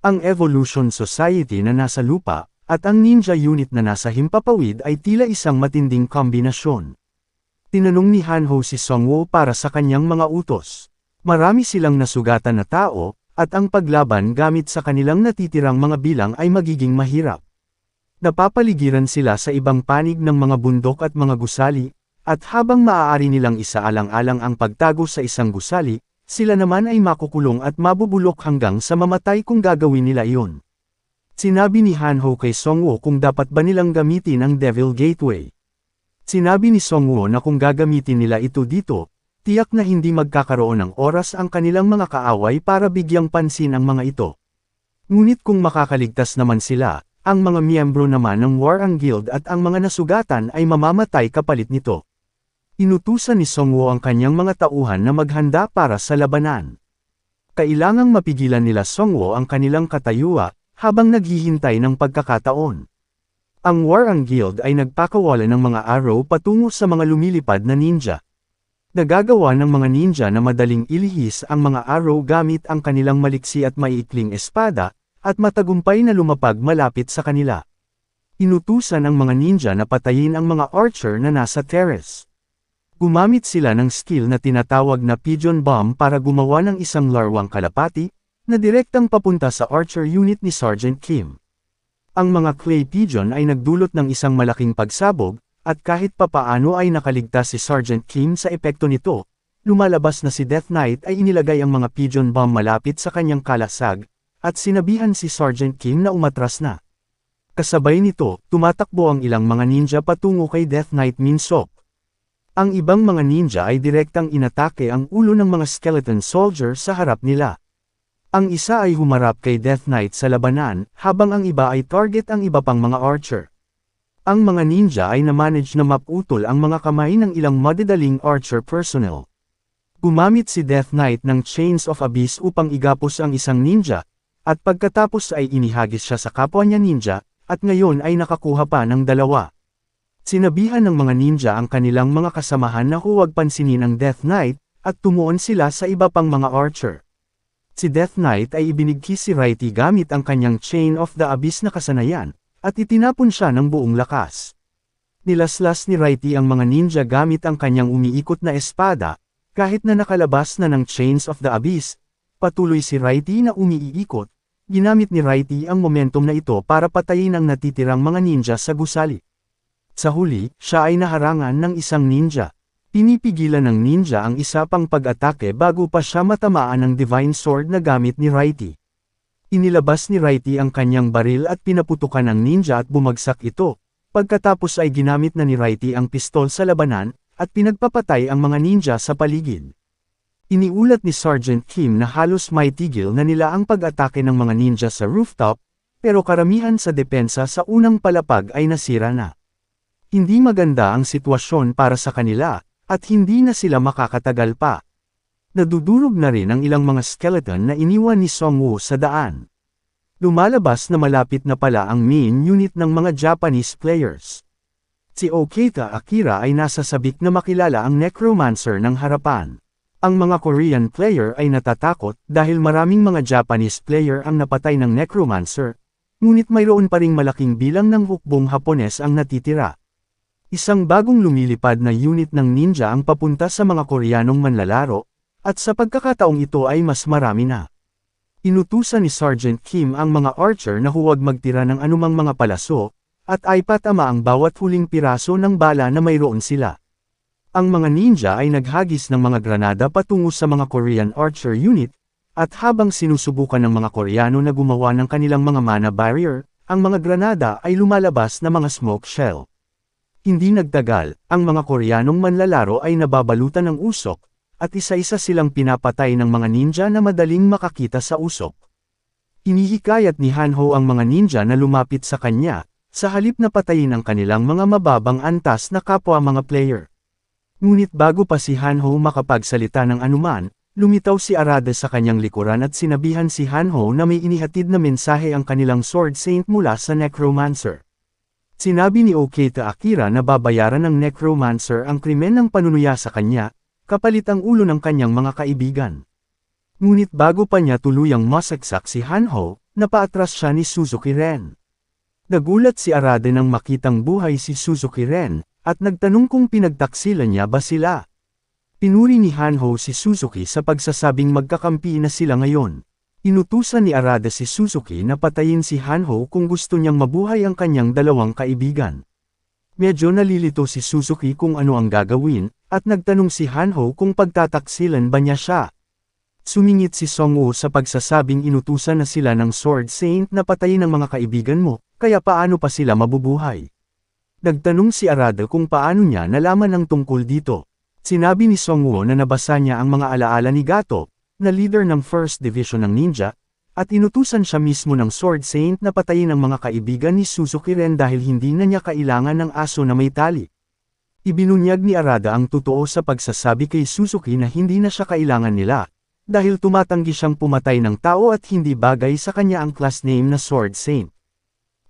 Ang Evolution Society na nasa lupa, at ang Ninja Unit na nasa himpapawid ay tila isang matinding kombinasyon. Tinanong ni Hanho si Songwoo para sa kanyang mga utos. Marami silang nasugatan na tao, at ang paglaban gamit sa kanilang natitirang mga bilang ay magiging mahirap. Napapaligiran sila sa ibang panig ng mga bundok at mga gusali, at habang maaari nilang isaalang-alang ang pagtago sa isang gusali, sila naman ay makukulong at mabubulok hanggang sa mamatay kung gagawin nila iyon. Sinabi ni Hanho kay Songwoo kung dapat ba nilang gamitin ang Devil Gateway. Sinabi ni Songwoo na kung gagamitin nila ito dito, tiyak na hindi magkakaroon ng oras ang kanilang mga kaaway para bigyang pansin ang mga ito. Ngunit kung makakaligtas naman sila, ang mga miyembro naman ng Warang Guild at ang mga nasugatan ay mamamatay kapalit nito. Inutusan ni Songwoo ang kanyang mga tauhan na maghanda para sa labanan. Kailangang mapigilan nila Songwoo ang kanilang katayua, habang naghihintay ng pagkakataon. Ang Warang Guild ay nagpakawala ng mga arrow patungo sa mga lumilipad na ninja. Nagagawa ng mga ninja na madaling ilihis ang mga arrow gamit ang kanilang maliksi at maiikling espada, at matagumpay na lumapag malapit sa kanila. Inutusan ang mga ninja na patayin ang mga archer na nasa terrace. Gumamit sila ng skill na tinatawag na Pigeon Bomb para gumawa ng isang larwang kalapati, na direktang papunta sa archer unit ni Sergeant Kim. Ang mga clay pigeon ay nagdulot ng isang malaking pagsabog, at kahit papaano ay nakaligtas si Sergeant Kim sa epekto nito. Lumalabas na si Death Knight ay inilagay ang mga pigeon bomb malapit sa kanyang kalasag, at sinabihan si Sergeant Kim na umatras na. Kasabay nito, tumatakbo ang ilang mga ninja patungo kay Death Knight Minsok. Ang ibang mga ninja ay direktang inatake ang ulo ng mga skeleton soldier sa harap nila. Ang isa ay humarap kay Death Knight sa labanan, habang ang iba ay target ang iba pang mga archer. Ang mga ninja ay namanage na maputol ang mga kamay ng ilang madadaling archer personnel. Gumamit si Death Knight ng Chains of Abyss upang igapos ang isang ninja, at pagkatapos ay inihagis siya sa kapwa niya ninja, at ngayon ay nakakuha pa ng dalawa. Sinabihan ng mga ninja ang kanilang mga kasamahan na huwag pansinin ang Death Knight, at tumuon sila sa iba pang mga archer. Si Death Knight ay ibinigkis si Righty gamit ang kanyang Chain of the Abyss na kasanayan, at itinapon siya ng buong lakas. Nilaslas ni Righty ang mga ninja gamit ang kanyang umiikot na espada, kahit na nakalabas na ng Chains of the Abyss, patuloy si Righty na umiikot, ginamit ni Righty ang momentum na ito para patayin ang natitirang mga ninja sa gusali. Sa huli, siya ay naharangan ng isang ninja. Pinipigilan ng ninja ang isa pang pag-atake bago pa siya matamaan ng Divine Sword na gamit ni Righty. Inilabas ni Righty ang kanyang baril at pinaputukan ng ninja at bumagsak ito, pagkatapos ay ginamit na ni Righty ang pistol sa labanan, at pinagpapatay ang mga ninja sa paligid. Iniulat ni Sergeant Kim na halos maitigil na nila ang pag-atake ng mga ninja sa rooftop, pero karamihan sa depensa sa unang palapag ay nasira na. Hindi maganda ang sitwasyon para sa kanila, at hindi na sila makakatagal pa. Nadudurog na rin ang ilang mga skeleton na iniwan ni Songwoo sa daan. Lumalabas na malapit na pala ang main unit ng mga Japanese players. Si Okita Akira ay nasa sabik na makilala ang Necromancer ng harapan. Ang mga Korean player ay natatakot dahil maraming mga Japanese player ang napatay ng Necromancer, ngunit mayroon pa ring malaking bilang ng hukbong Hapones ang natitira. Isang bagong lumilipad na unit ng ninja ang papunta sa mga Koreanong manlalaro, at sa pagkakataong ito ay mas marami na. Inutusan ni Sergeant Kim ang mga archer na huwag magtira ng anumang mga palaso, at ay patama ang bawat huling piraso ng bala na mayroon sila. Ang mga ninja ay naghagis ng mga granada patungo sa mga Korean archer unit, at habang sinusubukan ng mga Koreano na gumawa ng kanilang mga mana barrier, ang mga granada ay lumalabas na mga smoke shell. Hindi nagtagal, ang mga Koreanong manlalaro ay nababalutan ng usok, at isa-isa silang pinapatay ng mga ninja na madaling makakita sa usok. Hinihikayat ni Hanho ang mga ninja na lumapit sa kanya, sa halip na patayin ang kanilang mga mababang antas na kapwa mga player. Ngunit bago pa si Hanho makapagsalita ng anuman, lumitaw si Arada sa kanyang likuran at sinabihan si Hanho na may inihatid na mensahe ang kanilang Sword Saint mula sa Necromancer. Sinabi ni Okita Akira na babayaran ng Necromancer ang krimen ng panunuya sa kanya, kapalit ang ulo ng kanyang mga kaibigan. Ngunit bago pa niya tuluyang masaksak si Hanho, napaatras siya ni Suzuki Ren. Nagulat si Arada nang makitang buhay si Suzuki Ren, at nagtanong kung pinagtaksilan niya ba sila. Pinuri ni Hanho si Suzuki sa pagsasabing magkakampi na sila ngayon. Inutusan ni Arada si Suzuki na patayin si Hanho kung gusto niyang mabuhay ang kanyang dalawang kaibigan. Medyo nalilito si Suzuki kung ano ang gagawin, at nagtanong si Hanho kung pagtataksilan ba niya siya. Sumingit si Songwoo sa pagsasabing inutusan na sila ng Sword Saint na patayin ang mga kaibigan mo, kaya paano pa sila mabubuhay? Nagtanong si Arada kung paano niya nalaman ang tungkol dito. Sinabi ni Songwoo na nabasa niya ang mga alaala ni Gato, na leader ng First Division ng Ninja, at inutusan siya mismo ng Sword Saint na patayin ang mga kaibigan ni Suzuki Ren dahil hindi na niya kailangan ng aso na may tali. Ibinunyag ni Arada ang totoo sa pagsasabi kay Suzuki na hindi na siya kailangan nila, dahil tumatanggi siyang pumatay ng tao at hindi bagay sa kanya ang class name na Sword Saint.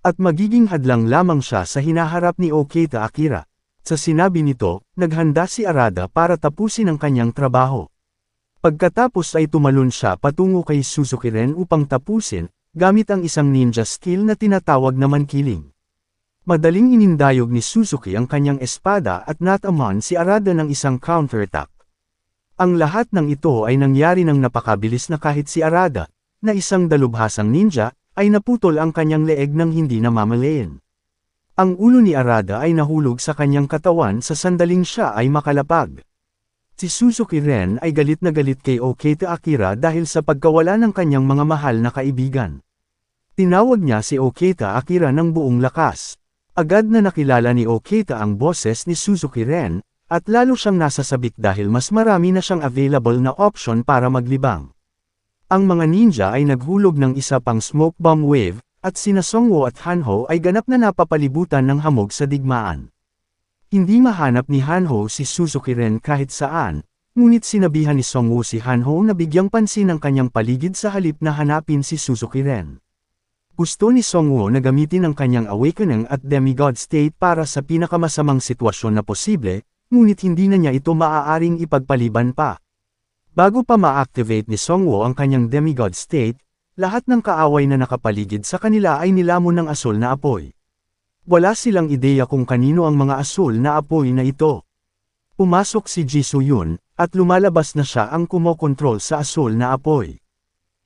At magiging hadlang lamang siya sa hinaharap ni Okita Akira. Sa sinabi nito, naghanda si Arada para tapusin ang kanyang trabaho. Pagkatapos ay tumalon siya patungo kay Suzuki Ren upang tapusin, gamit ang isang ninja skill na tinatawag na mankiling. Madaling inindayog ni Suzuki ang kanyang espada at natamaan si Arada ng isang counterattack. Ang lahat ng ito ay nangyari ng napakabilis na kahit si Arada, na isang dalubhasang ninja, ay naputol ang kanyang leeg nang hindi namamalayan. Ang ulo ni Arada ay nahulog sa kanyang katawan sa sandaling siya ay makalapag. Si Suzuki Ren ay galit na galit kay Okita Akira dahil sa pagkawala ng kanyang mga mahal na kaibigan. Tinawag niya si Okita Akira ng buong lakas. Agad na nakilala ni Okita ang boses ni Suzuki Ren, at lalo siyang nasasabik dahil mas marami na siyang available na option para maglibang. Ang mga ninja ay naghulog ng isa pang smoke bomb wave, at sina Songwoo at Hanho ay ganap na napapalibutan ng hamog sa digmaan. Hindi mahanap ni Hanho si Suzuki Ren kahit saan, ngunit sinabihan ni Songwoo si Hanho na bigyang pansin ang kanyang paligid sa halip na hanapin si Suzuki Ren. Gusto ni Songwoo na gamitin ang kanyang awakening at demigod state para sa pinakamasamang sitwasyon na posible, ngunit hindi na niya ito maaaring ipagpaliban pa. Bago pa ma-activate ni Songwoo ang kanyang demigod state, lahat ng kaaway na nakapaligid sa kanila ay nilamon ng asul na apoy. Wala silang ideya kung kanino ang mga asul na apoy na ito. Pumasok si Ji Soo-yun, at lumalabas na siya ang kumokontrol sa asul na apoy.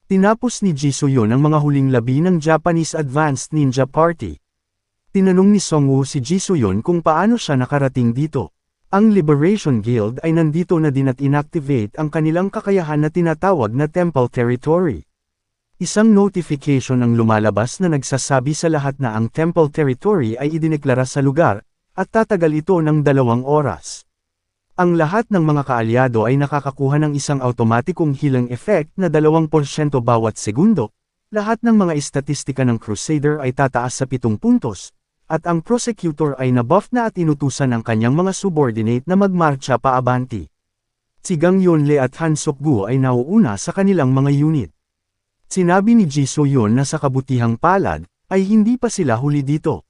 Tinapos ni Ji Soo-yun ang mga huling labi ng Japanese Advanced Ninja Party. Tinanong ni Songwoo si Ji Soo-yun kung paano siya nakarating dito. Ang Liberation Guild ay nandito na din at inactivate ang kanilang kakayahan na tinatawag na Temple Territory. Isang notification ang lumalabas na nagsasabi sa lahat na ang Temple Territory ay idineklara sa lugar, at tatagal ito ng 2 oras. Ang lahat ng mga kaalyado ay nakakakuha ng isang automatikong healing effect na 2% bawat segundo. Lahat ng mga estatistika ng Crusader ay tataas sa 7 puntos. At ang prosecutor ay nabuff na at inutusan ang kanyang mga subordinate na magmarcha paabanti. Si Gang Yonle at Han Sokgu ay nauuna sa kanilang mga unit. Sinabi ni Ji Soo-yun na sa kabutihang palad, ay hindi pa sila huli dito.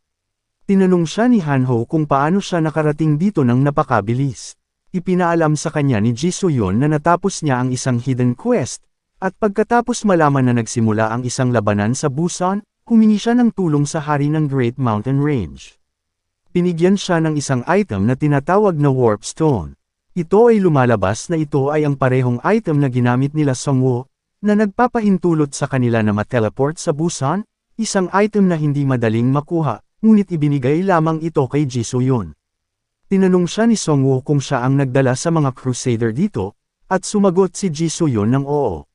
Tinanong siya ni Hanho kung paano siya nakarating dito ng napakabilis. Ipinaalam sa kanya ni Ji Soo-yun na natapos niya ang isang hidden quest, at pagkatapos malaman na nagsimula ang isang labanan sa Busan, humingi siya ng tulong sa hari ng Great Mountain Range. Binigyan siya ng isang item na tinatawag na Warp Stone. Ito ay lumalabas na ito ay ang parehong item na ginamit nila Songwoo, na nagpapahintulot sa kanila na ma-teleport sa Busan, isang item na hindi madaling makuha, ngunit ibinigay lamang ito kay Ji Soo-yun. Tinanong siya ni Songwoo kung siya ang nagdala sa mga Crusader dito, at sumagot si Ji Soo-yun ng oo.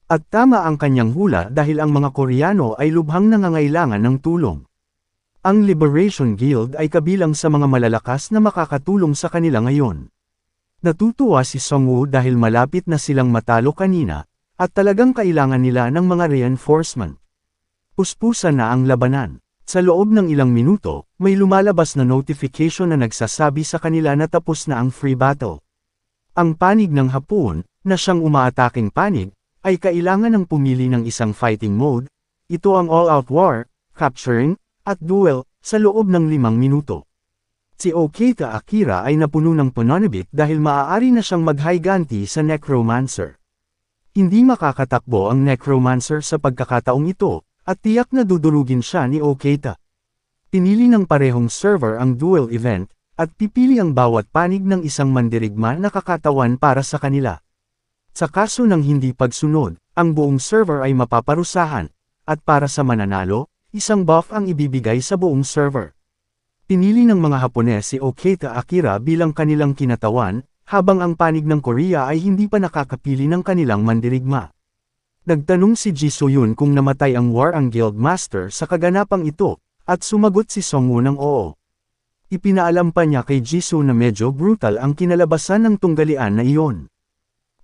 At tama ang kanyang hula dahil ang mga Koreano ay lubhang nangangailangan ng tulong. Ang Liberation Guild ay kabilang sa mga malalakas na makakatulong sa kanila ngayon. Natutuwa si Songwoo dahil malapit na silang matalo kanina, at talagang kailangan nila ng mga reinforcement. Puspusan na ang labanan. Sa loob ng ilang minuto, may lumalabas na notification na nagsasabi sa kanila na tapos na ang free battle. Ang panig ng Hapon, na siyang umaataking panig, ay kailangan ng pumili ng isang fighting mode. Ito ang all-out war, capturing, at duel, sa loob ng 5 minuto. Si Okita Akira ay napuno ng pananabik dahil maaari na siyang maghiganti sa Necromancer. Hindi makakatakbo ang Necromancer sa pagkakataong ito, at tiyak na dudurugin siya ni Okita. Pinili ng parehong server ang duel event, at pipili ang bawat panig ng isang mandirigma na kakatawan para sa kanila. Sa kaso ng hindi pagsunod, ang buong server ay mapaparusahan, at para sa mananalo, isang buff ang ibibigay sa buong server. Pinili ng mga Hapones si Okita Akira bilang kanilang kinatawan, habang ang panig ng Korea ay hindi pa nakakapili ng kanilang mandirigma. Nagtanong si Ji So-yun kung namatay ang Warang Guild Master sa kaganapang ito, at sumagot si Songwoo ng oo. Ipinaalam pa niya kay Jisoo na medyo brutal ang kinalabasan ng tunggalian na iyon.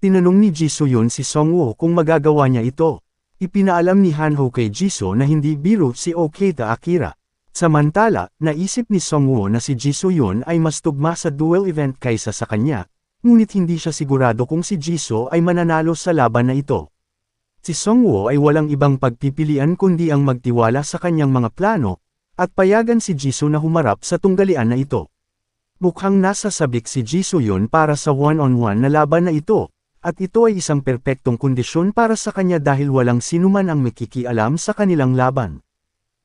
Tinanong ni Ji So-yun si Songwoo kung magagawa niya ito. Ipinaalam ni Hanho kay Jisoo na hindi biro si Okita Akira. Samantala, naisip ni Songwoo na si Ji So-yun ay mas tugma sa duel event kaysa sa kanya, ngunit hindi siya sigurado kung si Jisoo ay mananalo sa laban na ito. Si Songwoo ay walang ibang pagpipilian kundi ang magtiwala sa kanyang mga plano, at payagan si Jisoo na humarap sa tunggalian na ito. Mukhang nasa sabik si Ji So-yun para sa one-on-one na laban na ito, at ito ay isang perpektong kondisyon para sa kanya dahil walang sinuman ang makikialam sa kanilang laban.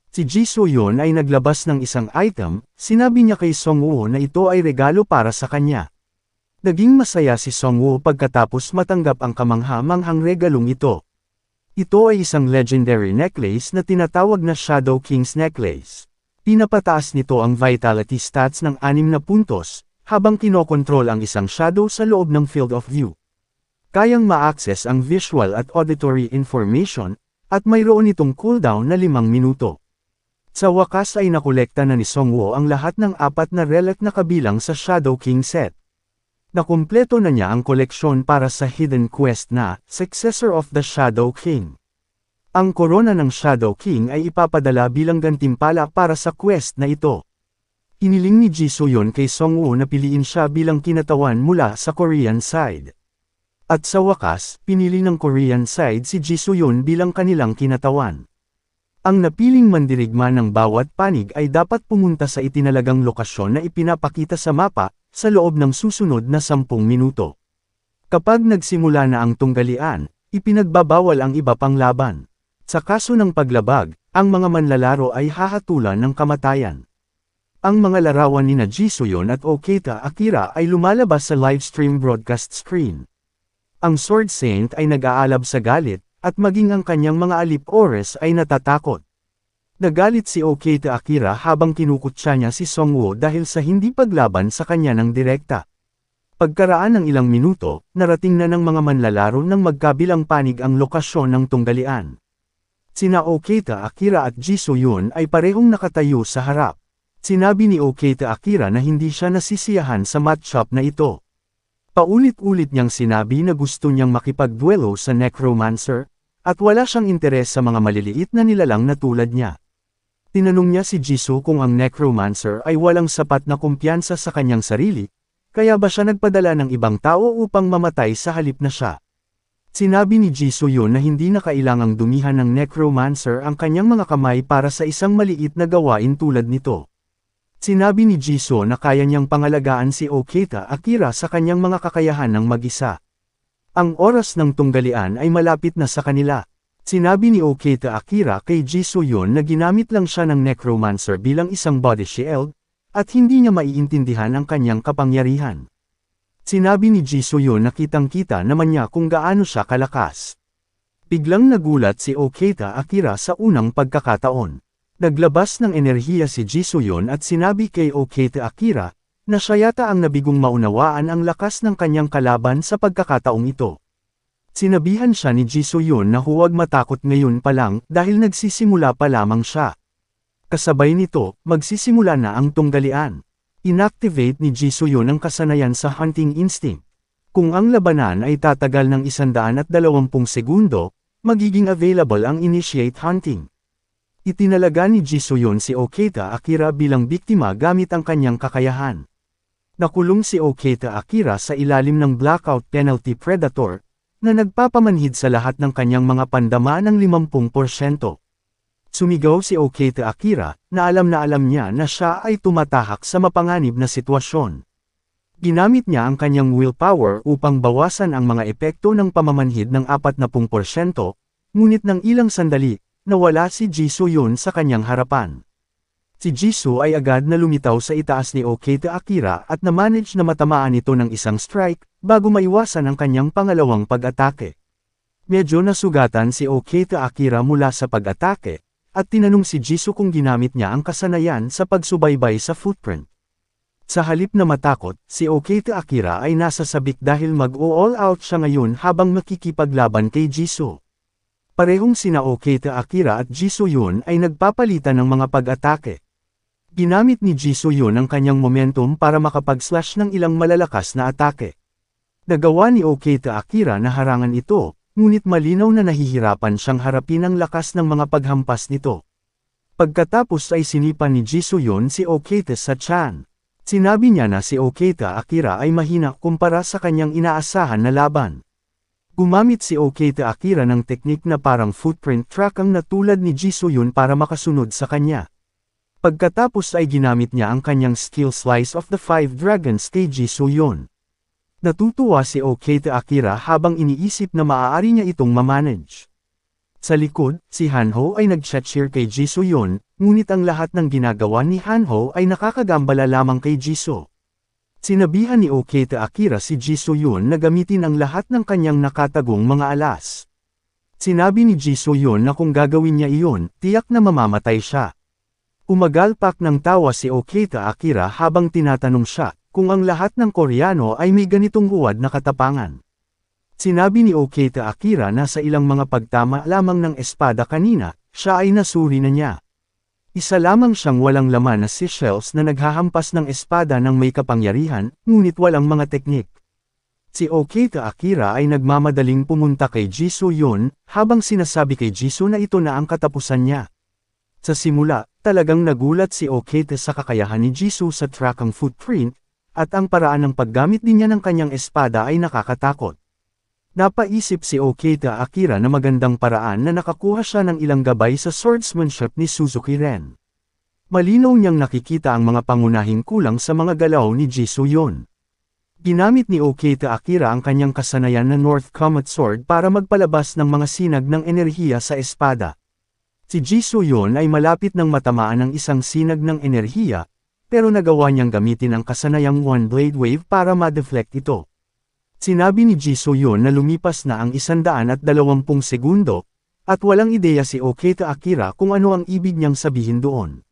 Si Ji So-yun ay naglabas ng isang item, sinabi niya kay Songwoo na ito ay regalo para sa kanya. Naging masaya si Songwoo pagkatapos matanggap ang kamangha-manghang regalong ito. Ito ay isang legendary necklace na tinatawag na Shadow King's Necklace. Pinapataas nito ang vitality stats ng 6 na puntos, habang kinokontrol ang isang shadow sa loob ng field of view. Kayang ma-access ang visual at auditory information, at mayroon itong cooldown na 5 minuto. Sa wakas ay nakolekta na ni Songwoo ang lahat ng 4 na relic na kabilang sa Shadow King set. Nakumpleto na niya ang koleksyon para sa hidden quest na Successor of the Shadow King. Ang korona ng Shadow King ay ipapadala bilang gantimpala para sa quest na ito. Hiniling ni Ji So-yun kay Songwoo na piliin siya bilang kinatawan mula sa Korean side. At sa wakas, pinili ng Korean side si Ji So-yun bilang kanilang kinatawan. Ang napiling mandirigma ng bawat panig ay dapat pumunta sa itinalagang lokasyon na ipinapakita sa mapa, sa loob ng susunod na 10 minuto. Kapag nagsimula na ang tunggalian, ipinagbabawal ang iba pang laban. Sa kaso ng paglabag, ang mga manlalaro ay hahatulan ng kamatayan. Ang mga larawan ni Ji So-yun at Okita Akira ay lumalabas sa livestream broadcast screen. Ang Sword Saint ay nag-aalab sa galit, at maging ang kanyang mga alip-ores ay natatakot. Nagalit si Okita Akira habang kinukutsa niya si Songwoo dahil sa hindi paglaban sa kanya ng direkta. Pagkaraan ng ilang minuto, narating na ng mga manlalaro ng magkabilang panig ang lokasyon ng tunggalian. Sina Okita Akira at Ji So-yun ay parehong nakatayo sa harap. Sinabi ni Okita Akira na hindi siya nasisiyahan sa matchup na ito. Paulit-ulit niyang sinabi na gusto niyang makipagduelo sa Necromancer, at wala siyang interes sa mga maliliit na nilalang na tulad niya. Tinanong niya si Jisoo kung ang Necromancer ay walang sapat na kumpiyansa sa kanyang sarili, kaya ba siya nagpadala ng ibang tao upang mamatay sa halip na siya. Sinabi ni Ji So-yun na hindi na kailangang dumihan ng Necromancer ang kanyang mga kamay para sa isang maliit na gawain tulad nito. Sinabi ni Jisoo na kaya niyang pangalagaan si Okita Akira sa kanyang mga kakayahan ng mag-isa. Ang oras ng tunggalian ay malapit na sa kanila. Sinabi ni Okita Akira kay Ji So-yun na ginamit lang siya ng Necromancer bilang isang body shield, at hindi niya maiintindihan ang kanyang kapangyarihan. Sinabi ni Ji So-yun na kitang-kita naman niya kung gaano siya kalakas. Biglang nagulat si Okita Akira sa unang pagkakataon. Naglabas ng enerhiya si Ji So-yun at sinabi kay Okita Akira, na siya yata ang nabigong maunawaan ang lakas ng kanyang kalaban sa pagkakataong ito. Sinabihan siya ni Ji So-yun na huwag matakot ngayon pa lang dahil nagsisimula pa lamang siya. Kasabay nito, magsisimula na ang tunggalian. Inactivate ni Ji So-yun ang kasanayan sa hunting instinct. Kung ang labanan ay tatagal ng 120 segundo, magiging available ang initiate hunting. Itinalaga ni Ji So-yun si Okita Akira bilang biktima gamit ang kanyang kakayahan. Nakulong si Okita Akira sa ilalim ng Blackout Penalty Predator, na nagpapamanhid sa lahat ng kanyang mga pandama ng 50%. Sumigaw si Okita Akira, na alam niya na siya ay tumatahak sa mapanganib na sitwasyon. Ginamit niya ang kanyang willpower upang bawasan ang mga epekto ng pamamanhid ng 40%, ngunit ng ilang sandali, nawala si Jisoo Yun sa kanyang harapan. Si Jisoo ay agad na lumitaw sa itaas ni Okita Akira at na-manage na matamaan ito ng isang strike, bago maiwasan ang kanyang pangalawang pag-atake. Medyo nasugatan si Okita Akira mula sa pag-atake, at tinanong si Jisoo kung ginamit niya ang kasanayan sa pagsubaybay sa footprint. Sa halip na matakot, si Okita Akira ay nasa sabik dahil mag-all out siya ngayon habang makikipaglaban kay Jisoo. Parehong sina Okita Akira at Jisoo Yun ay nagpapalitan ng mga pag-atake. Ginamit ni Jisoo Yun ang kanyang momentum para makapag-slash ng ilang malalakas na atake. Nagawa ni Okita Akira na harangan ito, ngunit malinaw na nahihirapan siyang harapin ang lakas ng mga paghampas nito. Pagkatapos ay sinipan ni Jisoo Yun si Okita sa tiyan. Sinabi niya na si Okita Akira ay mahina kumpara sa kanyang inaasahan na laban. Gumamit si Okita Akira ng teknik na parang footprint tracking na tulad ni Jisoo Yun para makasunod sa kanya. Pagkatapos ay ginamit niya ang kanyang skill Slice of the Five Dragons kay Jisoo Yun. Natutuwa si Okita Akira habang iniisip na maaari niya itong mamanage. Sa likod, si Hanho ay nag-cheer kay Jisoo Yun, ngunit ang lahat ng ginagawa ni Hanho ay nakakagambala lamang kay Jisoo. Sinabihan ni Okita Akira si Jisoo Yun na gamitin ang lahat ng kanyang nakatagong mga alas. Sinabi ni Jisoo Yun na kung gagawin niya iyon, tiyak na mamamatay siya. Umagalpak ng tawa si Okita Akira habang tinatanong siya kung ang lahat ng Koreano ay may ganitong huwad na katapangan. Sinabi ni Okita Akira na sa ilang mga pagtama lamang ng espada kanina, siya ay nasuri na niya. Isa lamang siyang walang laman na seashells na naghahampas ng espada ng may kapangyarihan, ngunit walang mga teknik. Si Okita Akira ay nagmamadaling pumunta kay Jisoo Yun, habang sinasabi kay Jisoo na ito na ang katapusan niya. Sa simula, talagang nagulat si Okita sa kakayahan ni Jisoo sa trackang footprint, at ang paraan ng paggamit din niya ng kanyang espada ay nakakatakot. Napaisip si Okita Akira na magandang paraan na nakakuha siya ng ilang gabay sa swordsmanship ni Suzuki Ren. Malinaw niyang nakikita ang mga pangunahing kulang sa mga galaw ni Jisoo Yun. Ginamit ni Okita Akira ang kanyang kasanayan na North Comet Sword para magpalabas ng mga sinag ng enerhiya sa espada. Si Jisoo Yun ay malapit ng matamaan ng isang sinag ng enerhiya, pero nagawa niyang gamitin ang kasanayang One Blade Wave para ma-deflect ito. Sinabi ni Jisoo Yun na lumipas na ang 120 segundo, at walang ideya si Okita Akira kung ano ang ibig niyang sabihin doon.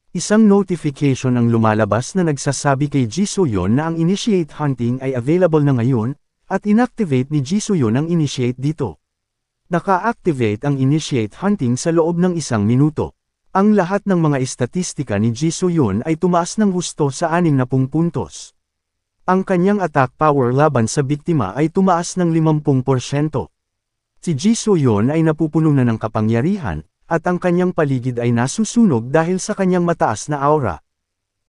Isang notification ang lumalabas na nagsasabi kay Jisoo Yun na ang Initiate Hunting ay available na ngayon, at inactivate ni Jisoo Yun ang Initiate dito. Naka-activate ang Initiate Hunting sa loob ng 1 minuto. Ang lahat ng mga estatistika ni Jisoo Yun ay tumaas ng husto sa 60 puntos. Ang kanyang attack power laban sa biktima ay tumaas ng 50%. Si Jisoo Yun ay napupuno na ng kapangyarihan, at ang kanyang paligid ay nasusunog dahil sa kanyang mataas na aura.